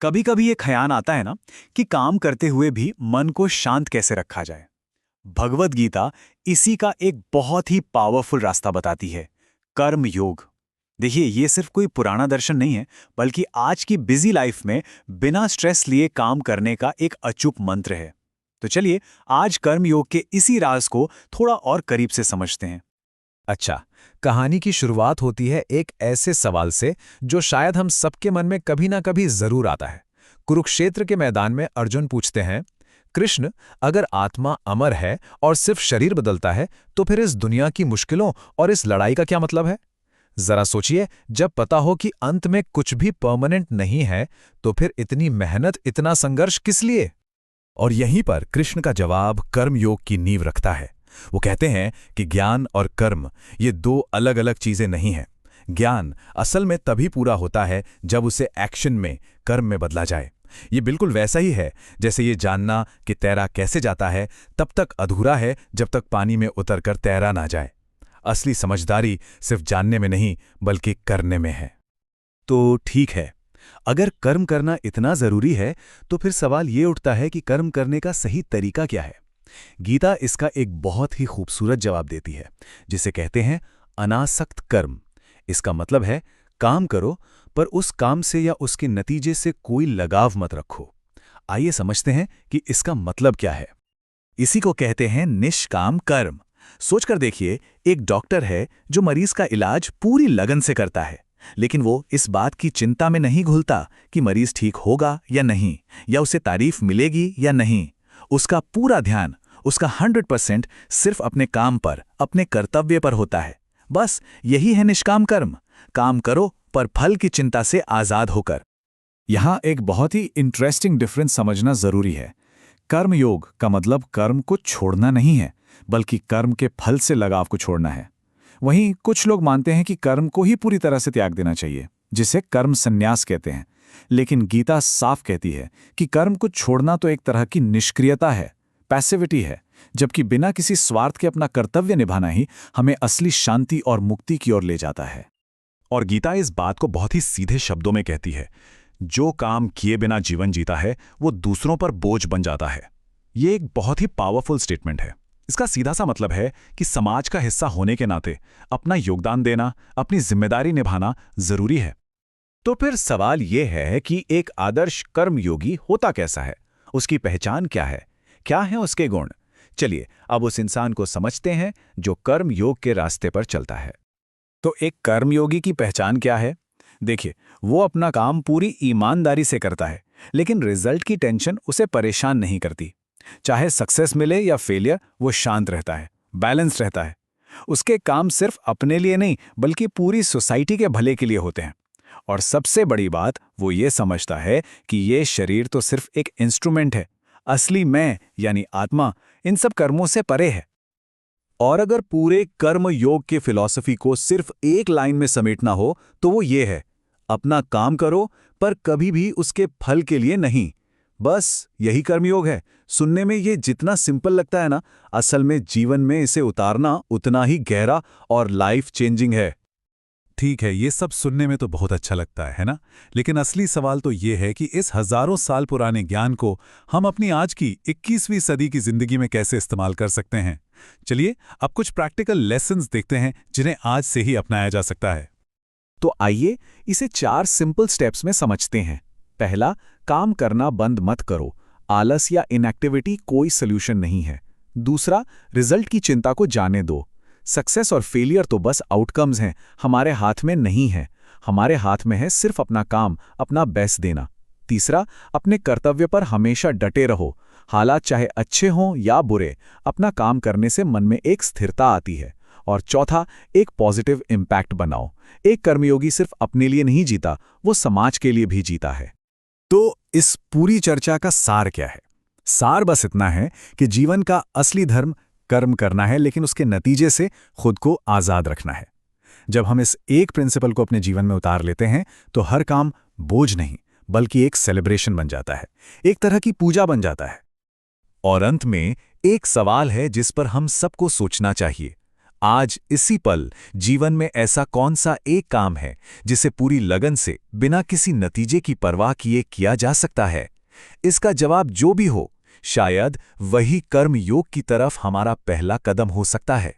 कभी कभी ये ख्याल आता है ना कि काम करते हुए भी मन को शांत कैसे रखा जाए। भगवत गीता इसी का एक बहुत ही पावरफुल रास्ता बताती है, कर्म योग। देखिए, ये सिर्फ कोई पुराना दर्शन नहीं है, बल्कि आज की बिजी लाइफ में बिना स्ट्रेस लिए काम करने का एक अचूक मंत्र है। तो चलिए, आज कर्म योग के इसी राज को थोड़ा और करीब से समझते हैं। अच्छा, कहानी की शुरुआत होती है एक ऐसे सवाल से जो शायद हम सबके मन में कभी ना कभी जरूर आता है। कुरुक्षेत्र के मैदान में अर्जुन पूछते हैं, कृष्ण, अगर आत्मा अमर है और सिर्फ शरीर बदलता है तो फिर इस दुनिया की मुश्किलों और इस लड़ाई का क्या मतलब है? जरा सोचिए, जब पता हो कि अंत में कुछ भी परमानेंट नहीं है तो फिर इतनी मेहनत, इतना संघर्ष किस लिए? और यहीं पर कृष्ण का जवाब कर्मयोग की नींव रखता है। वो कहते हैं कि ज्ञान और कर्म ये दो अलग अलग चीजें नहीं हैं। ज्ञान असल में तभी पूरा होता है जब उसे एक्शन में, कर्म में बदला जाए। ये बिल्कुल वैसा ही है जैसे ये जानना कि तैरा कैसे जाता है तब तक अधूरा है जब तक पानी में उतरकर तैरा ना जाए। असली समझदारी सिर्फ जानने में नहीं बल्कि करने में है। तो ठीक है, अगर कर्म करना इतना जरूरी है तो फिर सवाल ये उठता है कि कर्म करने का सही तरीका क्या है। गीता इसका एक बहुत ही खूबसूरत जवाब देती है, जिसे कहते हैं अनासक्त कर्म। इसका मतलब है काम करो, पर उस काम से या उसके नतीजे से कोई लगाव मत रखो। आइए समझते हैं कि इसका मतलब क्या है। इसी को कहते हैं निष्काम कर्म। सोचकर देखिए, एक डॉक्टर है जो मरीज का इलाज पूरी लगन से करता है, लेकिन वो इस बात की चिंता में नहीं घुलता कि मरीज ठीक होगा या नहीं, या उसे तारीफ मिलेगी या नहीं। उसका पूरा ध्यान, उसका 100% सिर्फ अपने काम पर, अपने कर्तव्य पर होता है। बस यही है निष्काम कर्म। काम करो पर फल की चिंता से आजाद होकर। यहां एक बहुत ही इंटरेस्टिंग डिफरेंस समझना जरूरी है। कर्म योग का मतलब कर्म को छोड़ना नहीं है, बल्कि कर्म के फल से लगाव को छोड़ना है। वहीं कुछ लोग मानते हैं कि कर्म को ही पूरी तरह से त्याग देना चाहिए, जिसे कर्म संन्यास कहते हैं। लेकिन गीता साफ कहती है कि कर्म को छोड़ना तो एक तरह की निष्क्रियता है, पैसिविटी है, जबकि बिना किसी स्वार्थ के अपना कर्तव्य निभाना ही हमें असली शांति और मुक्ति की ओर ले जाता है। और गीता इस बात को बहुत ही सीधे शब्दों में कहती है, जो काम किए बिना जीवन जीता है वो दूसरों पर बोझ बन जाता है। ये एक बहुत ही पावरफुल स्टेटमेंट है। इसका सीधा सा मतलब है कि समाज का हिस्सा होने के नाते अपना योगदान देना, अपनी जिम्मेदारी निभाना जरूरी है। तो फिर सवाल यह है कि एक आदर्श कर्मयोगी होता कैसा है? उसकी पहचान क्या है? क्या है उसके गुण? चलिए, अब उस इंसान को समझते हैं जो कर्म योग के रास्ते पर चलता है। तो एक कर्मयोगी की पहचान क्या है? देखिए, वो अपना काम पूरी ईमानदारी से करता है, लेकिन रिजल्ट की टेंशन उसे परेशान नहीं करती। चाहे सक्सेस मिले या फेलियर, वो शांत रहता है, बैलेंस रहता है। उसके काम सिर्फ अपने लिए नहीं, बल्कि पूरी सोसाइटी के भले के लिए होते हैं। और सबसे बड़ी बात, वो ये समझता है कि ये शरीर तो सिर्फ एक इंस्ट्रूमेंट है, असली मैं यानी आत्मा इन सब कर्मों से परे है। और अगर पूरे कर्म योग के फिलॉसफी को सिर्फ एक लाइन में समेटना हो तो वो ये है, अपना काम करो पर कभी भी उसके फल के लिए नहीं। बस यही कर्मयोग है। सुनने में ये जितना सिंपल लगता है ना, असल में जीवन में इसे उतारना उतना ही गहरा और लाइफ चेंजिंग है। ठीक है, ये सब सुनने में तो बहुत अच्छा लगता है ना? लेकिन असली सवाल तो ये है कि इस हजारों साल पुराने ज्ञान को हम अपनी आज की 21वीं सदी की जिंदगी में कैसे इस्तेमाल कर सकते हैं। चलिए, अब कुछ प्रैक्टिकल लेसन्स देखते हैं जिन्हें आज से ही अपनाया जा सकता है। तो आइए इसे 4 सिंपल स्टेप्स में समझते हैं। पहला, काम करना बंद मत करो। आलस या इनएक्टिविटी कोई सॉल्यूशन नहीं है। दूसरा, रिजल्ट की चिंता को जाने दो। सक्सेस और फेलियर तो बस आउटकम्स हैं, हमारे हाथ में नहीं है। हमारे हाथ में है सिर्फ अपना काम, अपना बेस्ट देना। तीसरा, अपने कर्तव्य पर हमेशा डटे रहो। हालात चाहे अच्छे हों या बुरे, अपना काम करने से मन में एक स्थिरता आती है। और चौथा, एक पॉजिटिव इम्पैक्ट बनाओ। एक कर्मयोगी सिर्फ अपने लिए नहीं जीता, वो समाज के लिए भी जीता है। तो इस पूरी चर्चा का सार क्या है? सार बस इतना है कि जीवन का असली धर्म कर्म करना है, लेकिन उसके नतीजे से खुद को आजाद रखना है। जब हम इस एक प्रिंसिपल को अपने जीवन में उतार लेते हैं तो हर काम बोझ नहीं, बल्कि एक सेलिब्रेशन बन जाता है, एक तरह की पूजा बन जाता है। और अंत में एक सवाल है जिस पर हम सबको सोचना चाहिए। आज इसी पल जीवन में ऐसा कौन सा एक काम है जिसे पूरी लगन से बिना किसी नतीजे की परवाह किए किया जा सकता है? इसका जवाब जो भी हो, शायद वही कर्म योग की तरफ हमारा पहला कदम हो सकता है।